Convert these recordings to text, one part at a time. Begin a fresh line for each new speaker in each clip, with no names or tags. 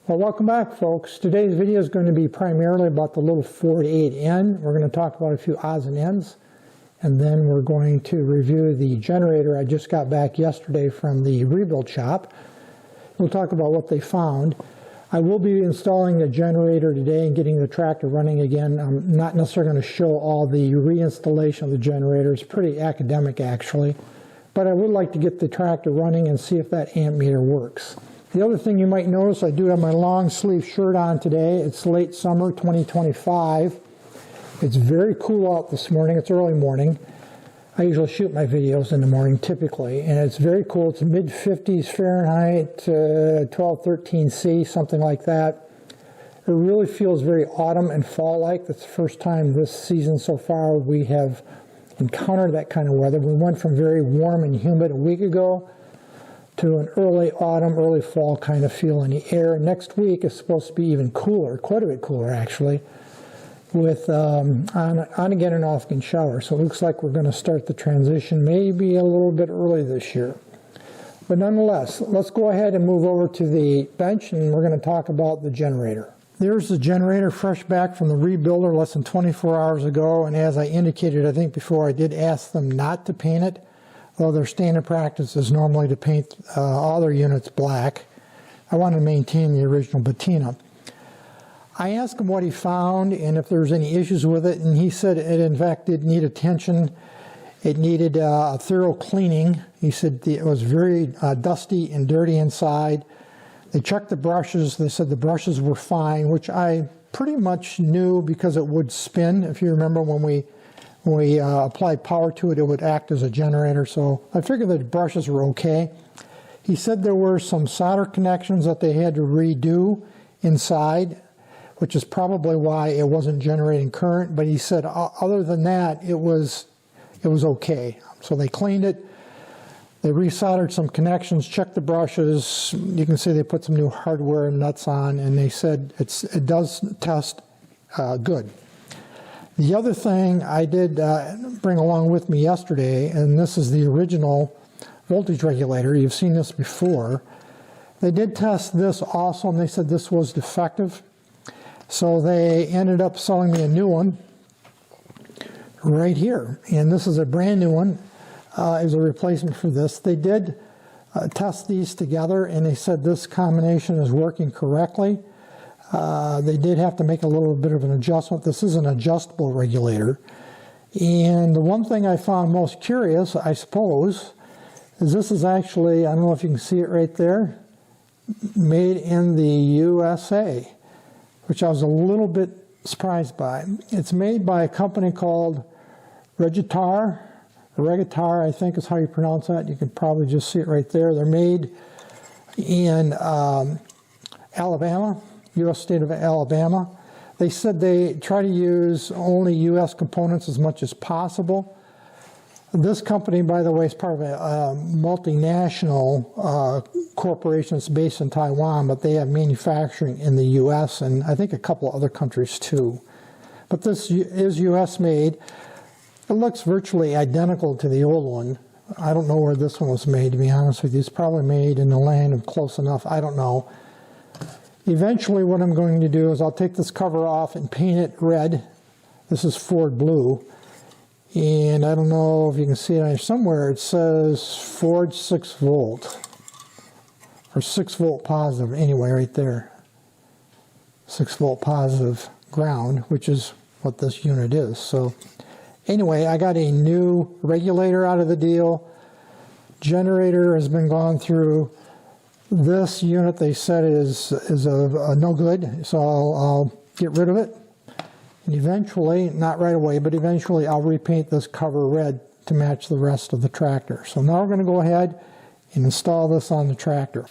Well, welcome back, folks. Today's video is going to be primarily about the little 48N. We're going to talk about a few odds and ends, and then we're going to review the generator I just got back yesterday from the rebuild shop. We'll talk about what they found. I will be installing the generator today and getting the tractor running again. I'm not necessarily going to show all the reinstallation of the generator. It's pretty academic, actually. But I would like to get the tractor running and see if that amp meter works. The other thing you might notice, I do have my long sleeve shirt on today. It's late summer 2025. It's very cool out this morning. It's early morning. I usually shoot my videos in the morning typically, and it's very cool. It's mid-50s Fahrenheit, 12, 13 C, something like that. It really feels very autumn and fall-like. That's the first time this season so far we have encountered that kind of weather. We went from very warm and humid a week ago to an early autumn, early fall kind of feel in the air. Next week is supposed to be even cooler, quite a bit cooler actually, with on again and off again shower. So it looks like we're going to start the transition maybe a little bit early this year. But nonetheless, let's go ahead and move over to the bench and we're going to talk about the generator. There's the generator fresh back from the rebuilder less than 24 hours ago, and as I indicated I think before, I did ask them not to paint it. Though their standard practice is normally to paint all their units black. I want to maintain the original patina. I asked him what he found and if there was any issues with it, and he said it in fact did need attention. It needed a thorough cleaning. He said it was very dusty and dirty inside. They checked the brushes. They said the brushes were fine, which I pretty much knew because it would spin. If you remember when we applied power to it, it would act as a generator, so I figured the brushes were okay. He said there were some solder connections that they had to redo inside, which is probably why it wasn't generating current, but he said other than that, it was okay. So they cleaned it, they resoldered some connections, checked the brushes. You can see they put some new hardware and nuts on, and they said it does test good. The other thing I did bring along with me yesterday, and this is the original voltage regulator. You've seen this before. They did test this also, and they said this was defective. So they ended up selling me a new one right here. And this is a brand new one. It was a replacement for this. They did test these together, and they said this combination is working correctly. They did have to make a little bit of an adjustment. This is an adjustable regulator. And the one thing I found most curious, I suppose, is this is actually, I don't know if you can see it right there, made in the USA, which I was a little bit surprised by. It's made by a company called Regitar, I think is how you pronounce that. You can probably just see it right there. They're made in Alabama. U.S. state of Alabama. They said they try to use only U.S. components as much as possible. This company, by the way, is part of a multinational corporation that's based in Taiwan, but they have manufacturing in the U.S. and I think a couple other countries too. But this is U.S. made. It looks virtually identical to the old one. I don't know where this one was made, to be honest with you. It's probably made in the land of close enough. I don't know. Eventually what I'm going to do is I'll take this cover off and paint it red. This is Ford blue. And I don't know if you can see it somewhere. It says Ford 6 volt. Or 6 volt positive. Anyway, right there. 6 volt positive ground, which is what this unit is. So anyway, I got a new regulator out of the deal. Generator has been gone through. This unit, they said, is a no good, so I'll get rid of it. And eventually, not right away, but eventually I'll repaint this cover red to match the rest of the tractor. So now we're going to go ahead and install this on the tractor.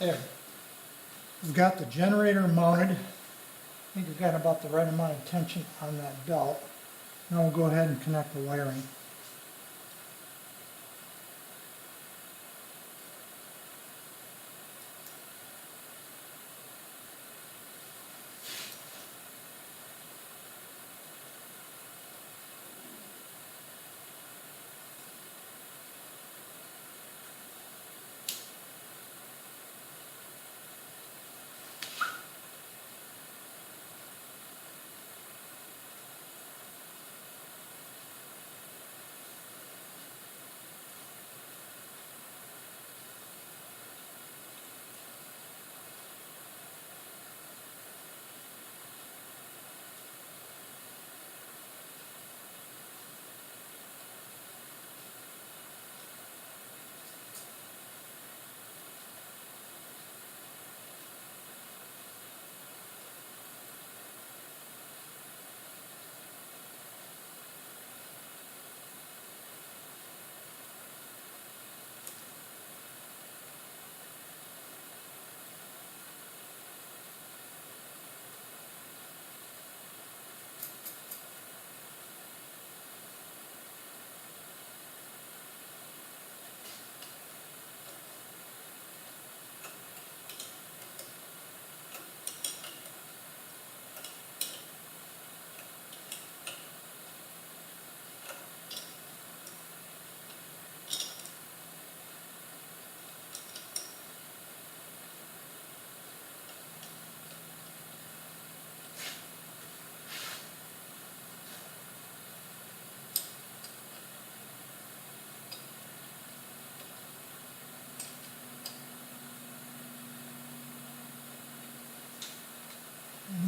There. We've got the generator mounted. I think we've got about the right amount of tension on that belt. Now we'll go ahead and connect the wiring.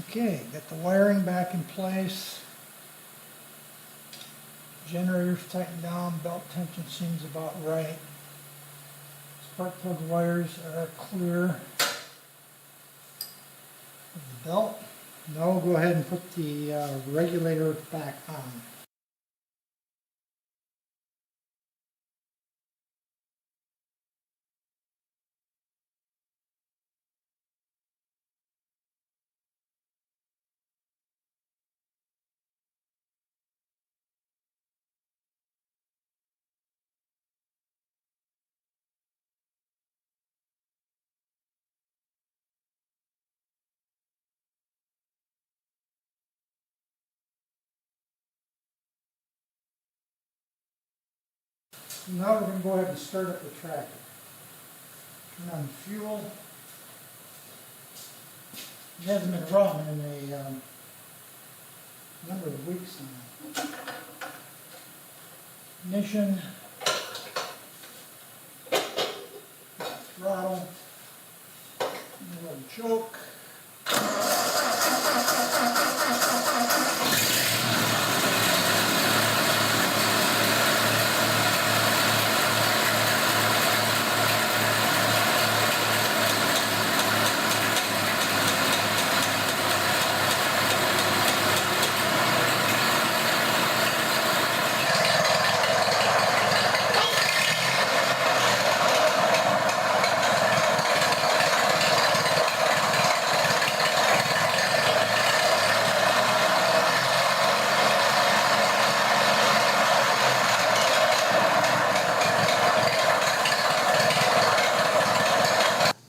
Okay, got the wiring back in place. Generator's tightened down, belt tension seems about right. Spark plug wires are clear of the belt. Now we'll go ahead and put the regulator back on. Now we're going to go ahead and start up the tractor. Turn on the fuel. It hasn't been running in a number of weeks now. Ignition. Throttle. A little choke.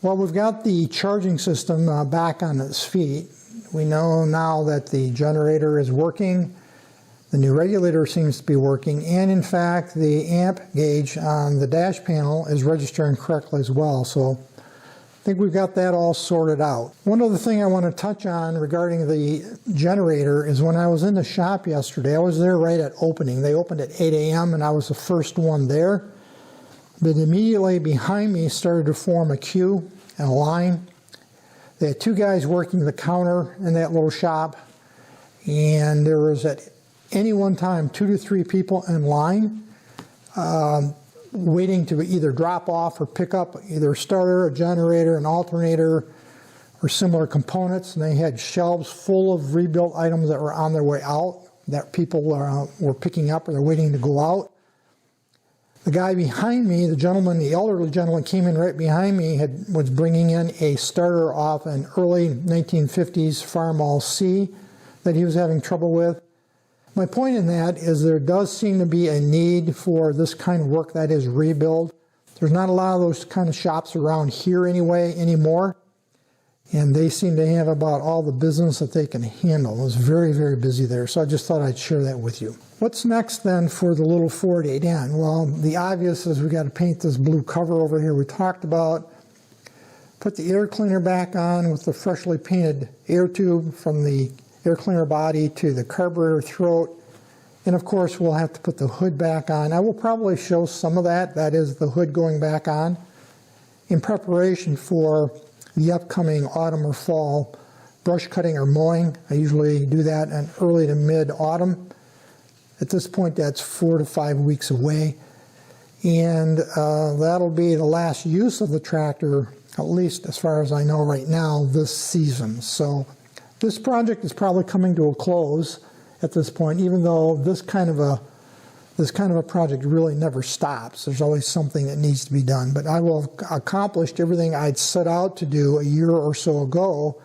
Well, we've got the charging system back on its feet. We know now that the generator is working, the new regulator seems to be working, and in fact the amp gauge on the dash panel is registering correctly as well. So I think we've got that all sorted out. One other thing I want to touch on regarding the generator is when I was in the shop yesterday, I was there right at opening. They opened at 8 a.m. and I was the first one there. But immediately behind me started to form a queue and a line. They had two guys working the counter in that little shop, and there was at any one time 2 to 3 people in line waiting to either drop off or pick up either a starter, a generator, an alternator, or similar components. And they had shelves full of rebuilt items that were on their way out that people were picking up or they're waiting to go out. The guy behind me, the gentleman, the elderly gentleman came in right behind me, was bringing in a starter off an early 1950s Farmall C that he was having trouble with. My point in that is there does seem to be a need for this kind of work, that is rebuild. There's not a lot of those kind of shops around here anymore. And they seem to have about all the business that they can handle. It's very, very busy there. So I just thought I'd share that with you. What's next then for the little Ford 8N? Well, the obvious is we got to paint this blue cover over here we talked about. Put the air cleaner back on with the freshly painted air tube from the air cleaner body to the carburetor throat. And of course, we'll have to put the hood back on. I will probably show some of that. That is the hood going back on in preparation for the upcoming autumn or fall brush cutting or mowing. I usually do that in early to mid-autumn. At this point, that's 4 to 5 weeks away. And that'll be the last use of the tractor, at least as far as I know right now, this season. So this project is probably coming to a close at this point, even though this kind of a project really never stops. There's always something that needs to be done. But I will have accomplished everything I'd set out to do a year or so ago,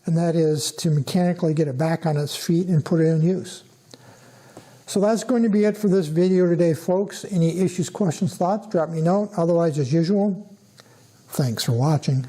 and that is to mechanically get it back on its feet and put it in use. So that's going to be it for this video today, folks. Any issues, questions, thoughts, drop me a note. Otherwise, as usual, thanks for watching.